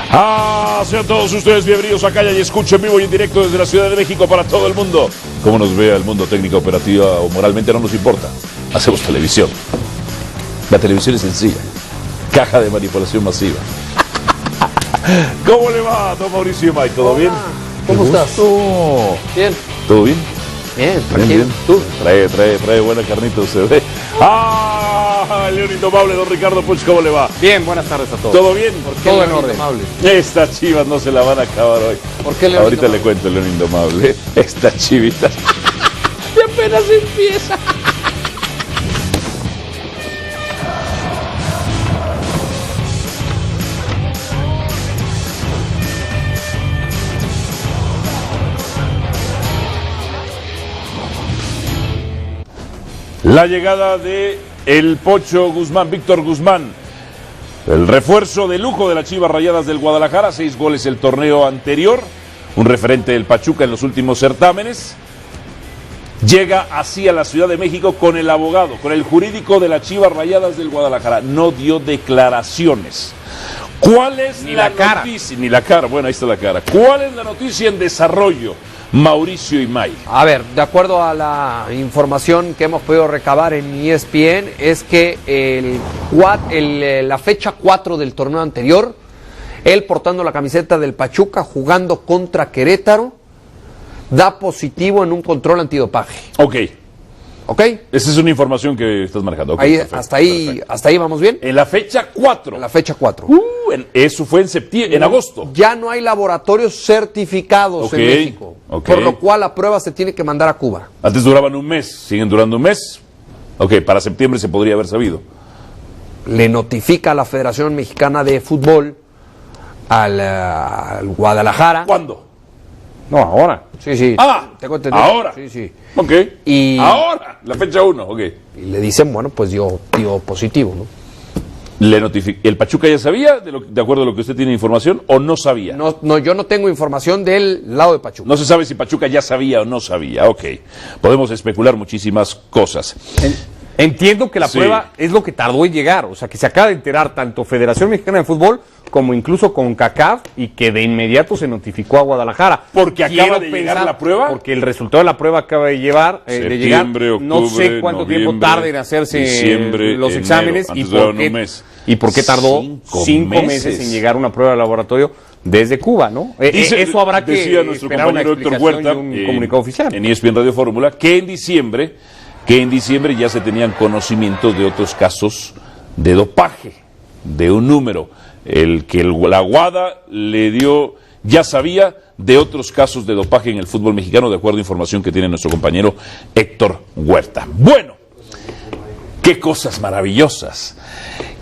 Sean todos ustedes bienvenidos a Calla y Escucha en vivo y en directo desde la Ciudad de México para todo el mundo. Como nos vea el mundo técnico, operativa o moralmente no nos importa. Hacemos televisión. La televisión es sencilla. Caja de manipulación masiva. ¿Cómo le va, don Mauricio May? ¿Todo bien? ¿Cómo estás? Bien. ¿Todo bien? Bien, Bien. ¿Tú? Trae buena carnita usted, ¿eh? León Indomable, don Ricardo Puch, ¿cómo le va? Bien, buenas tardes a todos. ¿Todo bien? Todo en orden. Estas chivas no se la van a acabar hoy. ¿Por qué León Ahorita Indomable? le cuento, León Indomable. Estas chivitas. Y apenas empieza. La llegada de el Pocho Guzmán, Víctor Guzmán, el refuerzo de lujo de las Chivas Rayadas del Guadalajara, 6 goles el torneo anterior, un referente del Pachuca en los últimos certámenes, llega así a la Ciudad de México con el abogado, con el jurídico de las Chivas Rayadas del Guadalajara, no dio declaraciones. ¿Cuál es la noticia? Ni la cara, bueno, ahí está la cara. ¿Cuál es la noticia en desarrollo? Mauricio Imay. A ver, de acuerdo a la información que hemos podido recabar en ESPN, es que la fecha 4 del torneo anterior, él portando la camiseta del Pachuca, jugando contra Querétaro, da positivo en un control antidopaje. ¿Ok? Esa es una información que estás manejando. Ahí, Perfecto, hasta ahí vamos bien. En la fecha 4. En la fecha 4. Eso fue en septiembre, en agosto. Ya no hay laboratorios certificados en México, por lo cual la prueba se tiene que mandar a Cuba. Antes duraban un mes, siguen durando un mes. Para septiembre se podría haber sabido. Le notifica a la Federación Mexicana de Fútbol, al Guadalajara. ¿Cuándo? No, ahora. Sí. Tengo entendido. Ahora. Sí. Y ahora, la fecha 1, Y le dicen, bueno, pues dio positivo, ¿no? Le notifica. ¿El Pachuca ya sabía, de acuerdo a lo que usted tiene información, o no sabía? No, yo no tengo información del lado de Pachuca. No se sabe si Pachuca ya sabía o no sabía. Podemos especular muchísimas cosas. Entiendo que la prueba es lo que tardó en llegar, o sea, que se acaba de enterar tanto Federación Mexicana de Fútbol como incluso con CONCACAF y que de inmediato se notificó a Guadalajara. ¿Porque acaba de llegar la prueba? Porque el resultado de la prueba acaba de llegar. Septiembre, octubre, no sé cuánto tiempo tarde en hacerse los exámenes y por qué tardó 5 meses en llegar una prueba de laboratorio desde Cuba, ¿no? Eso habrá que decía nuestro esperar una compañero Héctor explicación Huerta, y un comunicado oficial. En ESPN Radio Fórmula, que en diciembre ya se tenían conocimientos de otros casos de dopaje, de un número, la WADA le dio, ya sabía de otros casos de dopaje en el fútbol mexicano, de acuerdo a información que tiene nuestro compañero Héctor Huerta. Bueno, qué cosas maravillosas.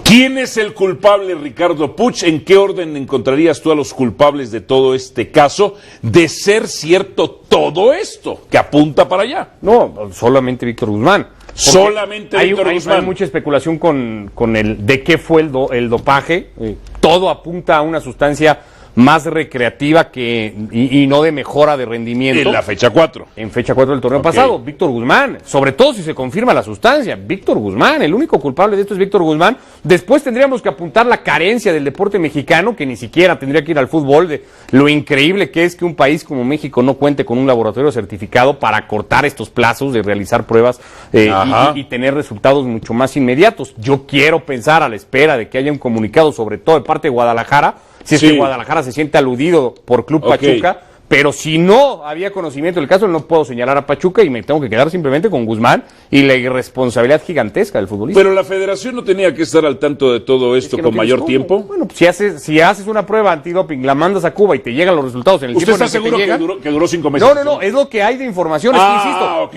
¿Quién es el culpable, Ricardo Puch? ¿En qué orden encontrarías tú a los culpables de todo este caso, de ser cierto todo esto que apunta para allá? No, solamente Víctor Guzmán. Solamente Víctor Guzmán. Hay mucha especulación con el de qué fue el dopaje. Todo apunta a una sustancia más recreativa y no de mejora de rendimiento. En la fecha 4. En fecha 4 del torneo pasado, Víctor Guzmán, sobre todo si se confirma la sustancia, Víctor Guzmán, el único culpable de esto es Víctor Guzmán. Después tendríamos que apuntar la carencia del deporte mexicano, que ni siquiera tendría que ir al fútbol, de lo increíble que es que un país como México no cuente con un laboratorio certificado para cortar estos plazos de realizar pruebas y tener resultados mucho más inmediatos. Yo quiero pensar, a la espera de que haya un comunicado, sobre todo de parte de Guadalajara, si es que Guadalajara se siente aludido por Club Pachuca, pero si no había conocimiento del caso, no puedo señalar a Pachuca y me tengo que quedar simplemente con Guzmán y la irresponsabilidad gigantesca del futbolista. Pero la federación no tenía que estar al tanto de todo esto con mayor tiempo. Bueno, si haces una prueba antidoping, la mandas a Cuba y te llegan los resultados en el tiempo en el que te llegan. ¿Usted está seguro que duró 5 meses? No, es lo que hay de información, es que insisto,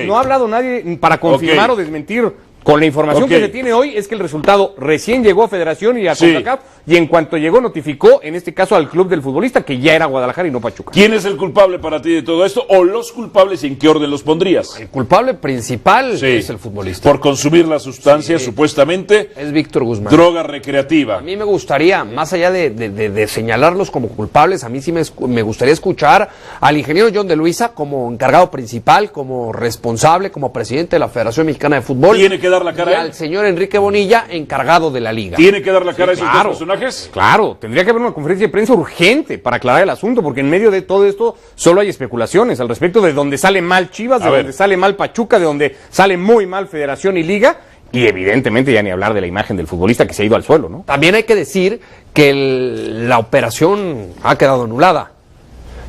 no ha hablado nadie para confirmar o desmentir. Con la información que se tiene hoy es que el resultado recién llegó a Federación y a CONCACAF y en cuanto llegó notificó, en este caso al club del futbolista, que ya era Guadalajara y no Pachuca. ¿Quién es el culpable para ti de todo esto? ¿O los culpables, en qué orden los pondrías? El culpable principal es el futbolista. Por consumir la sustancia, supuestamente, es Víctor Guzmán. Droga recreativa. A mí me gustaría, más allá de señalarlos como culpables, a mí sí me gustaría escuchar al ingeniero John de Luisa como encargado principal, como responsable, como presidente de la Federación Mexicana de Fútbol. Tiene que dar la cara y a él. al señor Enrique Bonilla, encargado de la liga. ¿Tiene que dar la cara a esos claro. dos personajes? Claro, tendría que haber una conferencia de prensa urgente para aclarar el asunto, porque en medio de todo esto solo hay especulaciones al respecto de dónde sale mal Chivas, de dónde sale mal Pachuca, de dónde sale muy mal Federación y Liga, y evidentemente ya ni hablar de la imagen del futbolista que se ha ido al suelo, ¿no? También hay que decir que la operación ha quedado anulada.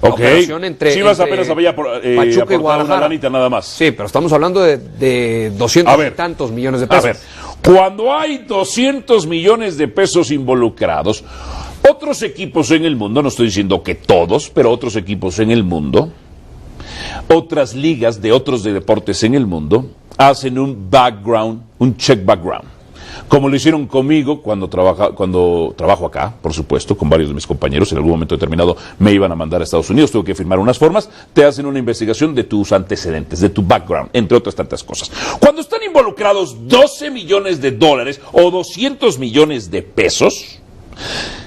La Ok, operación entre Chivas entre apenas había Pachuca y aportado una Guadalajara. lanita nada más. Sí, pero estamos hablando de 200 A ver. y tantos millones de A pesos. ver, cuando hay 200 millones de pesos involucrados, otros equipos en el mundo, no estoy diciendo que todos, pero otros equipos en el mundo, otras ligas de otros deportes en el mundo, hacen un background, un check background. Como lo hicieron conmigo cuando trabajo acá, por supuesto, con varios de mis compañeros, en algún momento determinado me iban a mandar a Estados Unidos, tuve que firmar unas formas, te hacen una investigación de tus antecedentes, de tu background, entre otras tantas cosas. Cuando están involucrados 12 millones de dólares o 200 millones de pesos,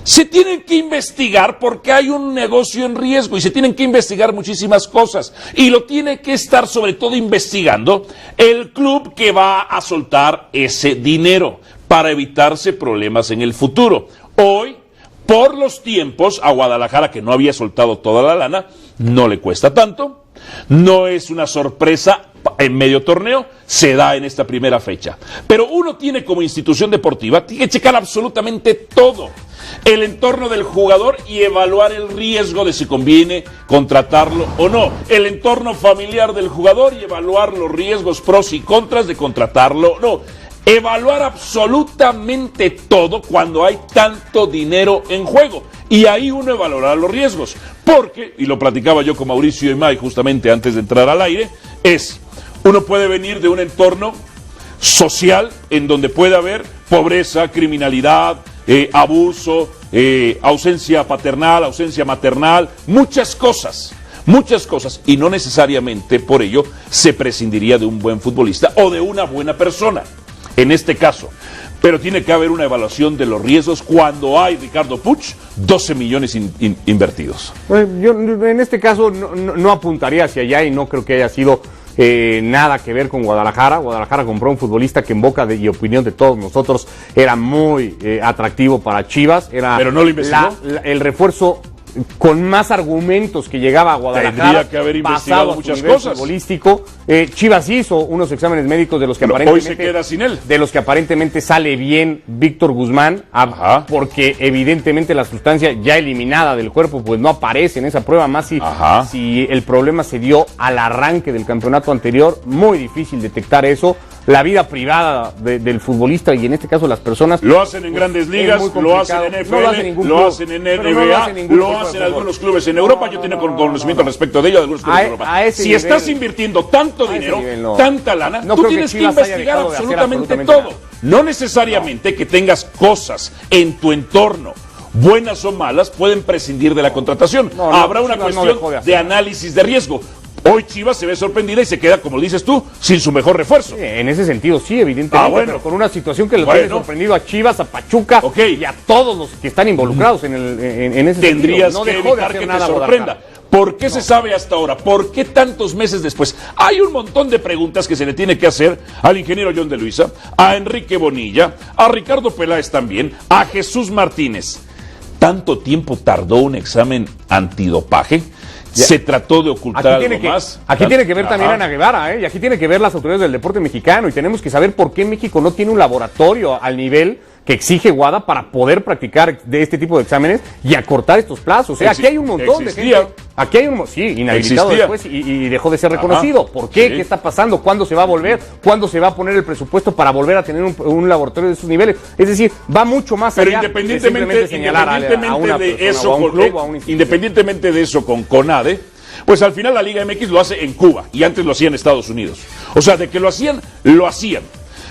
se tienen que investigar porque hay un negocio en riesgo y se tienen que investigar muchísimas cosas. Y lo tiene que estar sobre todo investigando el club que va a soltar ese dinero para evitarse problemas en el futuro. Hoy, por los tiempos, a Guadalajara, que no había soltado toda la lana, no le cuesta tanto, no es una sorpresa en medio torneo, se da en esta primera fecha. Pero uno tiene como institución deportiva, tiene que checar absolutamente todo, el entorno del jugador y evaluar el riesgo de si conviene contratarlo o no, el entorno familiar del jugador y evaluar los riesgos, pros y contras de contratarlo o no. Evaluar absolutamente todo cuando hay tanto dinero en juego. Y ahí uno evaluará los riesgos. Porque, y lo platicaba yo con Mauricio Imay justamente antes de entrar al aire, uno puede venir de un entorno social en donde puede haber pobreza, criminalidad, abuso, ausencia paternal, ausencia maternal, muchas cosas, y no necesariamente por ello se prescindiría de un buen futbolista o de una buena persona, en este caso. Pero tiene que haber una evaluación de los riesgos cuando hay, Ricardo Puch, 12 millones invertidos. Yo en este caso no apuntaría hacia allá y no creo que haya sido nada que ver con Guadalajara. Guadalajara compró un futbolista que en boca y opinión de todos nosotros era muy atractivo para Chivas. Pero no lo investigó. El refuerzo con más argumentos que llegaba a Guadalajara. Tendría que haber investigado muchas cosas. Futbolístico. Chivas hizo unos exámenes médicos de los que Pero aparentemente hoy se queda sin él. De los que aparentemente sale bien Víctor Guzmán, porque evidentemente la sustancia ya eliminada del cuerpo pues no aparece en esa prueba, más si el problema se dio al arranque del campeonato anterior, muy difícil detectar eso. La vida privada del futbolista y en este caso las personas. Lo hacen en grandes ligas, lo hacen en NFL, lo hacen en NBA, lo hacen algunos clubes en Europa. Yo tengo conocimiento al respecto de ello de algunos clubes en Europa. Si estás invirtiendo tanto dinero, tanta lana, tú tienes que investigar absolutamente todo. No necesariamente que tengas cosas en tu entorno, buenas o malas, pueden prescindir de la contratación. Habrá una cuestión de análisis de riesgo. Hoy Chivas se ve sorprendida y se queda, como dices tú, sin su mejor refuerzo. En ese sentido, sí, evidentemente, pero con una situación que le tiene sorprendido a Chivas, a Pachuca y a todos los que están involucrados en ese Tendrías sentido. No que dejó de evitar hacer que nada te sorprenda. ¿Por qué se sabe hasta ahora? ¿Por qué tantos meses después? Hay un montón de preguntas que se le tiene que hacer al ingeniero John de Luisa, a Enrique Bonilla, a Ricardo Peláez también, a Jesús Martínez. ¿Tanto tiempo tardó un examen antidopaje? Se trató de ocultar algo más. Aquí tiene que ver también Ana Guevara, y aquí tiene que ver las autoridades del deporte mexicano, y tenemos que saber por qué México no tiene un laboratorio al nivel que exige WADA para poder practicar de este tipo de exámenes y acortar estos plazos. Aquí hay un montón de gente. Aquí hay inhabilitado después y dejó de ser reconocido. ¿Por qué? ¿Qué está pasando? ¿Cuándo se va a volver? ¿Cuándo se va a poner el presupuesto para volver a tener un laboratorio de esos niveles? Es decir, va mucho más allá de simplemente señalar a una persona o a un club o a un instituto. Independientemente de eso con CONADE, pues al final la Liga MX lo hace en Cuba y antes lo hacía en Estados Unidos. O sea, de que lo hacían, lo hacían.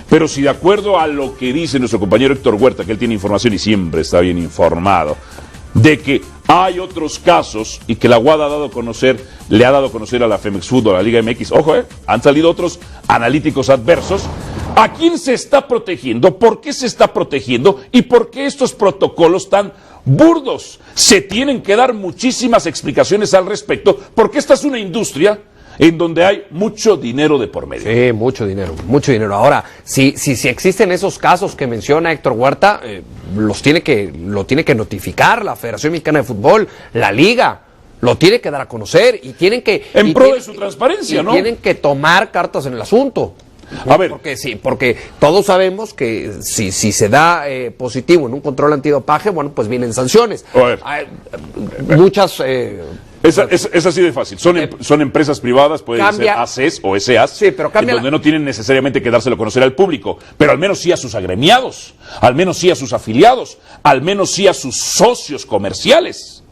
Pero si de acuerdo a lo que dice nuestro compañero Héctor Huerta, que él tiene información y siempre está bien informado, de que hay otros casos y que la WADA le ha dado a conocer a la Femex Fútbol, a la Liga MX, ojo, han salido otros analíticos adversos. ¿A quién se está protegiendo? ¿Por qué se está protegiendo? ¿Y por qué estos protocolos tan burdos? Se tienen que dar muchísimas explicaciones al respecto, porque esta es una industria en donde hay mucho dinero de por medio. Sí, mucho dinero, mucho dinero. Ahora, si existen esos casos que menciona Héctor Huerta, lo tiene que notificar la Federación Mexicana de Fútbol, la Liga, lo tiene que dar a conocer y tienen que... En pro de su transparencia, ¿no? Tienen que tomar cartas en el asunto. A ver. Porque todos sabemos que si se da positivo en un control antidopaje, bueno, pues vienen sanciones. A ver. Muchas... Es así de fácil. Son empresas privadas, pueden ser ACs o SAs, sí, pero en donde no tienen necesariamente que dárselo a conocer al público, pero al menos sí a sus agremiados, al menos sí a sus afiliados, al menos sí a sus socios comerciales.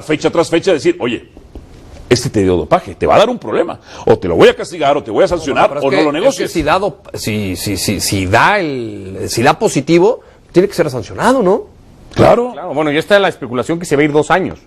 Fecha tras fecha decir, oye, este te dio dopaje, te va a dar un problema, o te lo voy a castigar, o te voy a sancionar, o no lo negocies. Si da positivo, tiene que ser sancionado, ¿no? Claro. Bueno, ya está la especulación que se va a ir 2 años.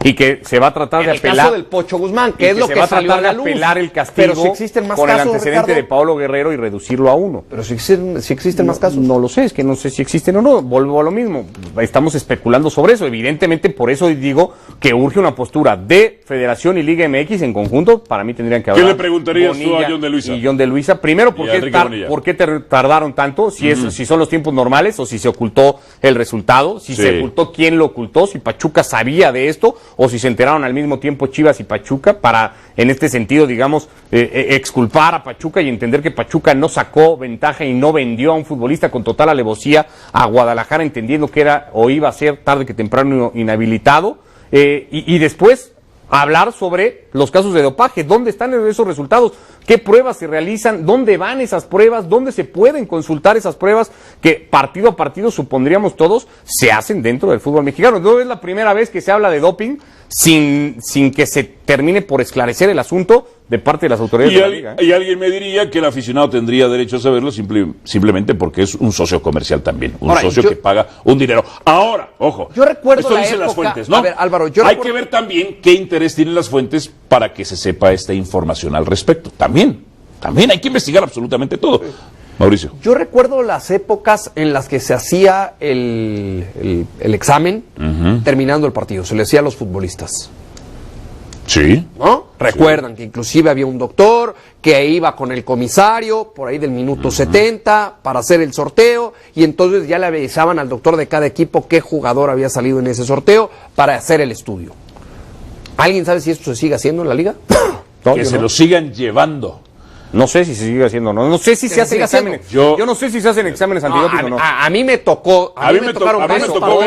Y que se va a tratar de apelar. En el caso del Pocho Guzmán, que es lo que salió a la luz. Apelar el castigo, pero si existen más con casos, el antecedente Ricardo, de Paulo Guerrero y reducirlo a 1. Pero si existen más casos. No lo sé, es que no sé si existen o no. Vuelvo a lo mismo. Estamos especulando sobre eso. Evidentemente, por eso digo que urge una postura de Federación y Liga MX en conjunto. Para mí tendrían que hablar. ¿Qué le preguntarías tú a John de Luisa? Y John de Luisa. Primero, ¿por qué tardaron tanto? Si son los tiempos normales o si se ocultó el resultado, si se ocultó quién lo ocultó, si Pachuca sabía de esto o si se enteraron al mismo tiempo Chivas y Pachuca para, en este sentido, digamos, exculpar a Pachuca y entender que Pachuca no sacó ventaja y no vendió a un futbolista con total alevosía a Guadalajara, entendiendo que era o iba a ser tarde que temprano inhabilitado, y después hablar sobre los casos de dopaje, dónde están esos resultados, qué pruebas se realizan, dónde van esas pruebas, dónde se pueden consultar esas pruebas que partido a partido, supondríamos todos, se hacen dentro del fútbol mexicano. No es la primera vez que se habla de doping sin que se termine por esclarecer el asunto de parte de las autoridades de la Liga. Y alguien me diría que el aficionado tendría derecho a saberlo simplemente porque es un socio comercial también, socio que paga un dinero. Ahora, ojo, yo recuerdo esto dicen las fuentes, ¿no? A ver, Álvaro, hay que ver también qué interés tienen las fuentes para que se sepa esta información al respecto. También hay que investigar absolutamente todo. Mauricio. Yo recuerdo las épocas en las que se hacía el examen terminando el partido, se le hacía a los futbolistas. Sí. ¿No? Recuerdan que inclusive había un doctor que iba con el comisario por ahí del minuto 70 para hacer el sorteo y entonces ya le avisaban al doctor de cada equipo qué jugador había salido en ese sorteo para hacer el estudio. ¿Alguien sabe si esto se sigue haciendo en la liga? Que se lo sigan llevando. No sé si se sigue haciendo, no sé si se hacen exámenes. Yo no sé si se hacen exámenes antidoping o no. A mí me tocó, a mí me tocó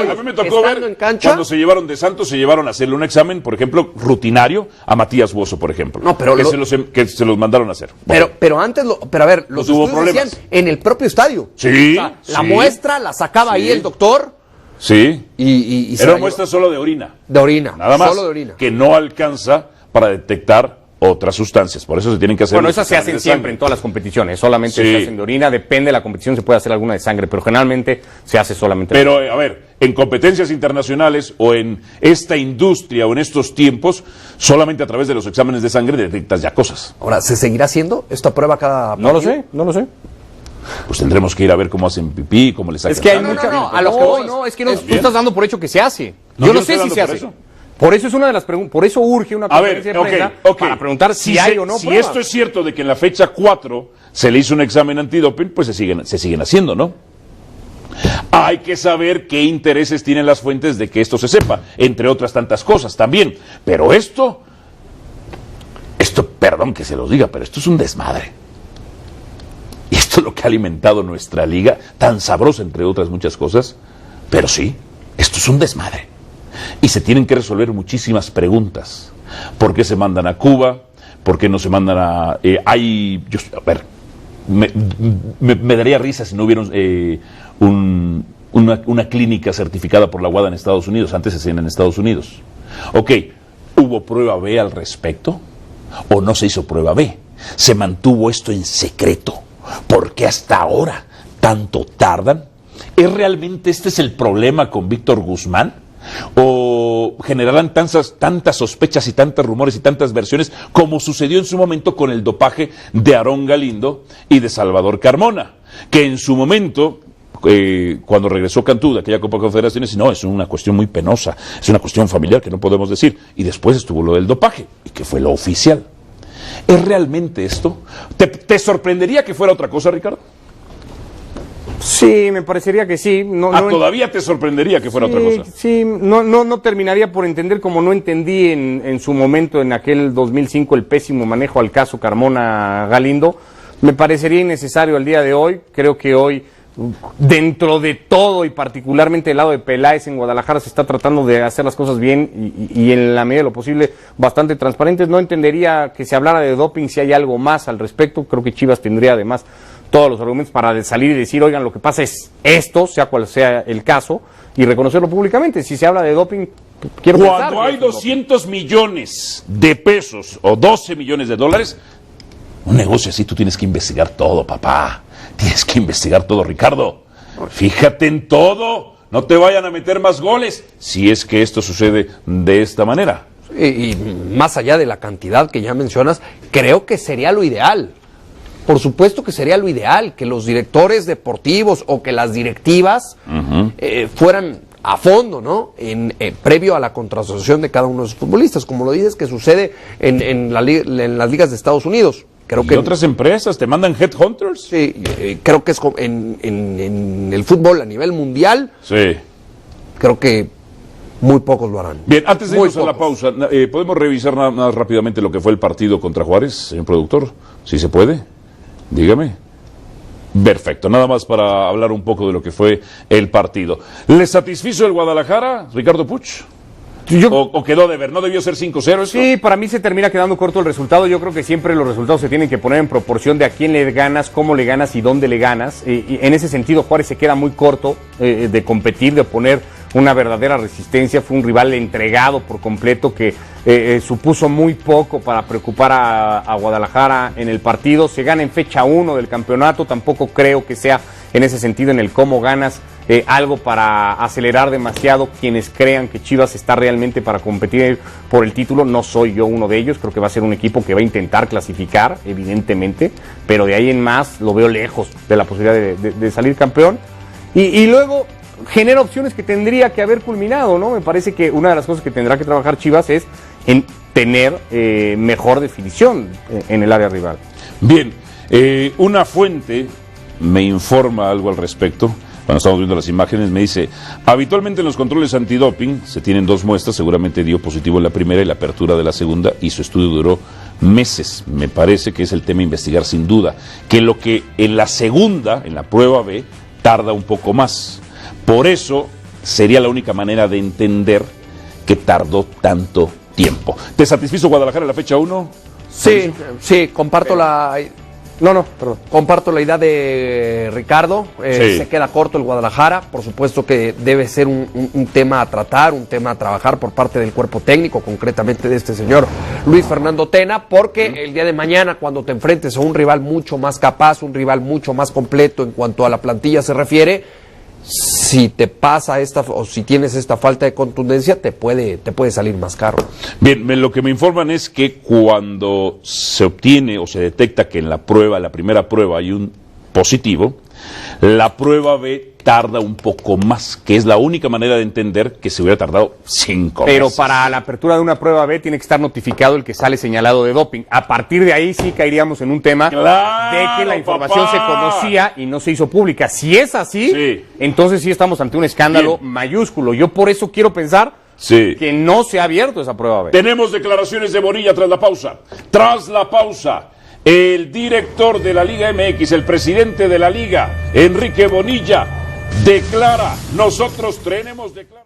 ver en cancha, cuando se llevaron de Santos, se llevaron a hacerle un examen, por ejemplo, rutinario a Matías Bozo, por ejemplo. No, pero que se los mandaron a hacer. Bueno, pero antes, a ver, los estudios se hacían en el propio estadio. Sí. O sea, la muestra la sacaba ahí el doctor. Sí. Y era una muestra solo de orina. De orina. Nada más. Solo de orina. Que no alcanza para detectar otras sustancias, por eso se tienen que hacer. Bueno, esas se hacen siempre en todas las competiciones, solamente se hacen de orina, depende de la competición, se puede hacer alguna de sangre, pero generalmente se hace solamente de orina. Pero, a ver, en competencias internacionales o en esta industria o en estos tiempos, solamente a través de los exámenes de sangre detectas ya cosas. Ahora, ¿se seguirá haciendo esta prueba cada partido? No lo sé. Pues tendremos que ir a ver cómo hacen pipí, cómo les sacan. Es que hay a lo que voy, es que tú estás dando por hecho que se hace. Yo no sé si se hace. Eso. Por eso es una de las preguntas, por eso urge una conferencia de prensa para preguntar si hay o no pruebas. Si esto es cierto de que en la fecha 4 se le hizo un examen antidoping, pues se siguen haciendo, ¿no? Hay que saber qué intereses tienen las fuentes de que esto se sepa, entre otras tantas cosas también. Pero esto, perdón que se los diga, pero esto es un desmadre. Y esto es lo que ha alimentado nuestra liga, tan sabrosa entre otras muchas cosas. Pero sí, esto es un desmadre. Y se tienen que resolver muchísimas preguntas. ¿Por qué se mandan a Cuba? ¿Por qué no se mandan a...? Me daría risa si no hubiera una clínica certificada por la WADA en Estados Unidos. Antes se hacían en Estados Unidos. Ok, ¿hubo prueba B al respecto? ¿O no se hizo prueba B? ¿Se mantuvo esto en secreto? ¿Por qué hasta ahora tanto tardan? ¿Es realmente este es el problema con Víctor Guzmán? ¿O generarán tantas sospechas y tantos rumores y tantas versiones como sucedió en su momento con el dopaje de Aarón Galindo y de Salvador Carmona? Que en su momento, cuando regresó Cantú de aquella Copa Confederaciones, no, es una cuestión muy penosa, es una cuestión familiar que no podemos decir. Y después estuvo lo del dopaje, y que fue lo oficial. ¿Es realmente esto? ¿Te sorprendería que fuera otra cosa, Ricardo? Sí, me parecería que sí. ¿Todavía te sorprendería que fuera otra cosa? Sí, no terminaría por entender, como no entendí en su momento, en aquel 2005, el pésimo manejo al caso Carmona Galindo. Me parecería innecesario al día de hoy. Creo que hoy, dentro de todo, y particularmente del lado de Peláez en Guadalajara, se está tratando de hacer las cosas bien y en la medida de lo posible bastante transparentes. No entendería que se hablara de doping si hay algo más al respecto. Creo que Chivas tendría además todos los argumentos para salir y decir, oigan, lo que pasa es esto, sea cual sea el caso, y reconocerlo públicamente. Si se habla de doping, quiero pensar cuando hay 200 millones de pesos o 12 millones de dólares, un negocio así tú tienes que investigar todo, papá. Tienes que investigar todo, Ricardo. Fíjate en todo. No te vayan a meter más goles si es que esto sucede de esta manera. Y más allá de la cantidad que ya mencionas, creo que sería lo ideal. Por supuesto que sería lo ideal, que los directores deportivos o que las directivas fueran a fondo, ¿no? Previo a la contratación de cada uno de los futbolistas, como lo dices que sucede en las ligas de Estados Unidos. Creo que otras empresas te mandan headhunters. Sí, creo que es en el fútbol a nivel mundial. Sí. Creo que muy pocos lo harán. Bien, antes de irnos a la pausa, ¿podemos revisar nada más rápidamente lo que fue el partido contra Juárez, señor productor? ¿Sí se puede? Dígame. Perfecto, nada más para hablar un poco de lo que fue el partido. ¿Le satisfizo el Guadalajara, Ricardo Puch? ¿O quedó de ver? ¿No debió ser 5-0 eso? Sí, para mí se termina quedando corto el resultado. Yo creo que siempre los resultados se tienen que poner en proporción de a quién le ganas, cómo le ganas y dónde le ganas. Y en ese sentido Juárez se queda muy corto de competir, de poner una verdadera resistencia. Fue un rival entregado por completo que supuso muy poco para preocupar a Guadalajara en el partido. Se gana en fecha 1 del campeonato. Tampoco creo que sea en ese sentido, en el cómo ganas, algo para acelerar demasiado quienes crean que Chivas está realmente para competir por el título. No soy yo uno de ellos. Creo que va a ser un equipo que va a intentar clasificar, evidentemente, pero de ahí en más lo veo lejos de la posibilidad de salir campeón. Y luego genera opciones que tendría que haber culminado, ¿no? Me parece que una de las cosas que tendrá que trabajar Chivas es en tener mejor definición en el área rival. Bien, una fuente me informa algo al respecto. Cuando estamos viendo las imágenes me dice, habitualmente en los controles antidoping se tienen 2 muestras, seguramente dio positivo en la primera y la apertura de la segunda, y su estudio duró meses. Me parece que es el tema a investigar sin duda, que lo que en la segunda, en la prueba B, tarda un poco más. Por eso sería la única manera de entender que tardó tanto tiempo. ¿Te satisfizo Guadalajara en la fecha 1? Sí, comparto comparto la idea de Ricardo. Sí. Se queda corto el Guadalajara. Por supuesto que debe ser un tema a tratar, un tema a trabajar por parte del cuerpo técnico, concretamente de este señor Luis Fernando Tena, porque el día de mañana, cuando te enfrentes a un rival mucho más capaz, un rival mucho más completo en cuanto a la plantilla se refiere, si te pasa o si tienes esta falta de contundencia, te puede salir más caro. Bien, lo que me informan es que cuando se obtiene o se detecta que en la primera prueba hay un positivo, la prueba B tarda un poco más, que es la única manera de entender que se hubiera tardado 5 meses. Pero para la apertura de una prueba B tiene que estar notificado el que sale señalado de doping. A partir de ahí sí caeríamos en un tema de que la información se conocía y no se hizo pública. Si es así, entonces sí estamos ante un escándalo mayúsculo. Yo por eso quiero pensar que no se ha abierto esa prueba B. Tenemos declaraciones de Bonilla tras la pausa. Tras la pausa, el director de la Liga MX, el presidente de la Liga, Enrique Bonilla, declara, nosotros tenemos declaraciones.